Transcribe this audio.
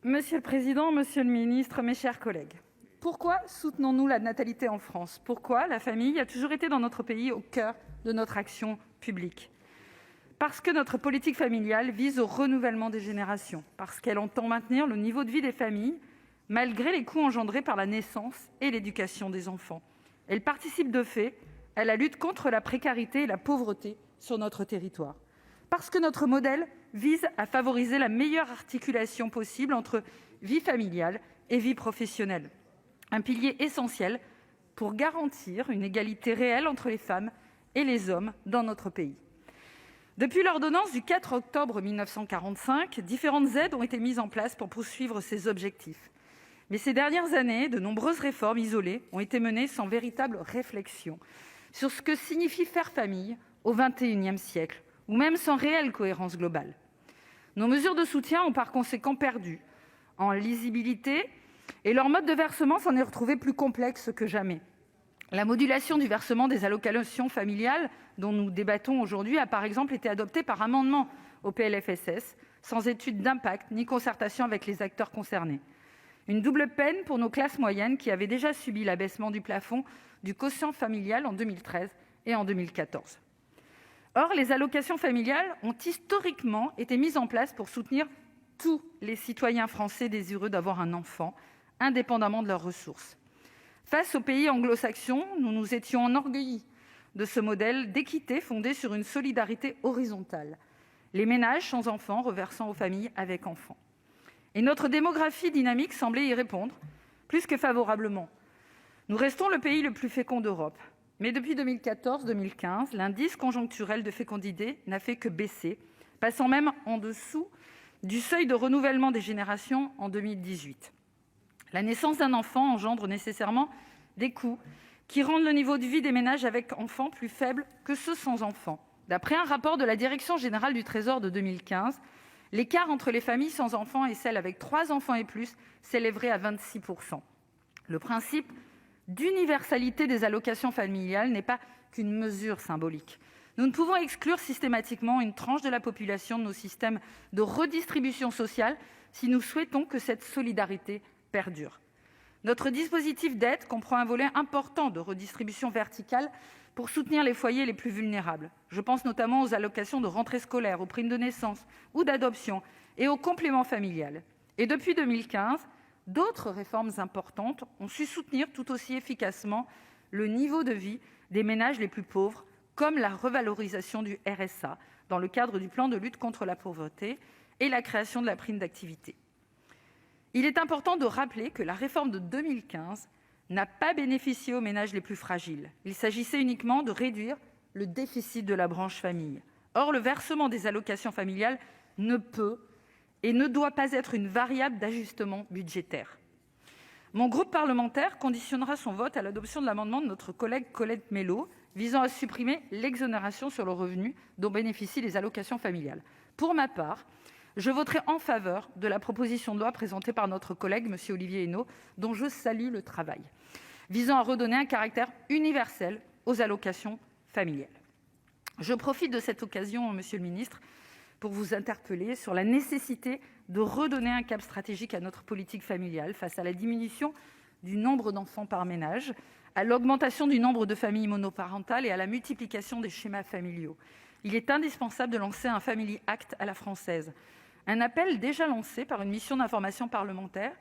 Monsieur le président, monsieur le ministre, mes chers collègues, pourquoi soutenons-nous la natalité en France ? Pourquoi la famille a toujours été dans notre pays au coeur de notre action publique ? Parce que notre politique familiale vise au renouvellement des générations, parce qu'elle entend maintenir le niveau de vie des familles, malgré les coûts engendrés par la naissance et l'éducation des enfants. Elle participe de fait à la lutte contre la précarité et la pauvreté sur notre territoire. Parce que notre modèle vise à favoriser la meilleure articulation possible entre vie familiale et vie professionnelle, un pilier essentiel pour garantir une égalité réelle entre les femmes et les hommes dans notre pays. Depuis l'ordonnance du 4 octobre 1945, différentes aides ont été mises en place pour poursuivre ces objectifs. Mais ces dernières années, de nombreuses réformes isolées ont été menées sans véritable réflexion sur ce que signifie faire famille au XXIe siècle, ou même sans réelle cohérence globale. Nos mesures de soutien ont par conséquent perdu en lisibilité et leur mode de versement s'en est retrouvé plus complexe que jamais. La modulation du versement des allocations familiales dont nous débattons aujourd'hui a par exemple été adoptée par amendement au PLFSS, sans étude d'impact ni concertation avec les acteurs concernés. Une double peine pour nos classes moyennes qui avaient déjà subi l'abaissement du plafond du quotient familial en 2013 et en 2014. Or, les allocations familiales ont historiquement été mises en place pour soutenir tous les citoyens français désireux d'avoir un enfant, indépendamment de leurs ressources. Face aux pays anglo-saxons, nous nous étions enorgueillis de ce modèle d'équité fondé sur une solidarité horizontale, les ménages sans enfants reversant aux familles avec enfants. Et notre démographie dynamique semblait y répondre, plus que favorablement. Nous restons le pays le plus fécond d'Europe. Mais depuis 2014-2015, l'indice conjoncturel de fécondité n'a fait que baisser, passant même en dessous du seuil de renouvellement des générations en 2018. La naissance d'un enfant engendre nécessairement des coûts qui rendent le niveau de vie des ménages avec enfants plus faible que ceux sans enfants. D'après un rapport de la Direction générale du Trésor de 2015, l'écart entre les familles sans enfants et celles avec 3 enfants et plus s'élèverait à 26%. Le principe d'universalité des allocations familiales n'est pas qu'une mesure symbolique. Nous ne pouvons exclure systématiquement une tranche de la population de nos systèmes de redistribution sociale si nous souhaitons que cette solidarité perdure. Notre dispositif d'aide comprend un volet important de redistribution verticale pour soutenir les foyers les plus vulnérables. Je pense notamment aux allocations de rentrée scolaire, aux primes de naissance ou d'adoption et au complément familial. Et depuis 2015, d'autres réformes importantes ont su soutenir tout aussi efficacement le niveau de vie des ménages les plus pauvres, comme la revalorisation du RSA dans le cadre du plan de lutte contre la pauvreté et la création de la prime d'activité. Il est important de rappeler que la réforme de 2015 n'a pas bénéficié aux ménages les plus fragiles. Il s'agissait uniquement de réduire le déficit de la branche famille. Or, le versement des allocations familiales ne peut et ne doit pas être une variable d'ajustement budgétaire. Mon groupe parlementaire conditionnera son vote à l'adoption de l'amendement de notre collègue Colette Mélot visant à supprimer l'exonération sur le revenu dont bénéficient les allocations familiales. Pour ma part, je voterai en faveur de la proposition de loi présentée par notre collègue M. Olivier Henno, dont je salue le travail, visant à redonner un caractère universel aux allocations familiales. Je profite de cette occasion, monsieur le ministre, pour vous interpeller sur la nécessité de redonner un cap stratégique à notre politique familiale face à la diminution du nombre d'enfants par ménage, à l'augmentation du nombre de familles monoparentales et à la multiplication des schémas familiaux. Il est indispensable de lancer un Family Act à la française, un appel déjà lancé par une mission d'information parlementaire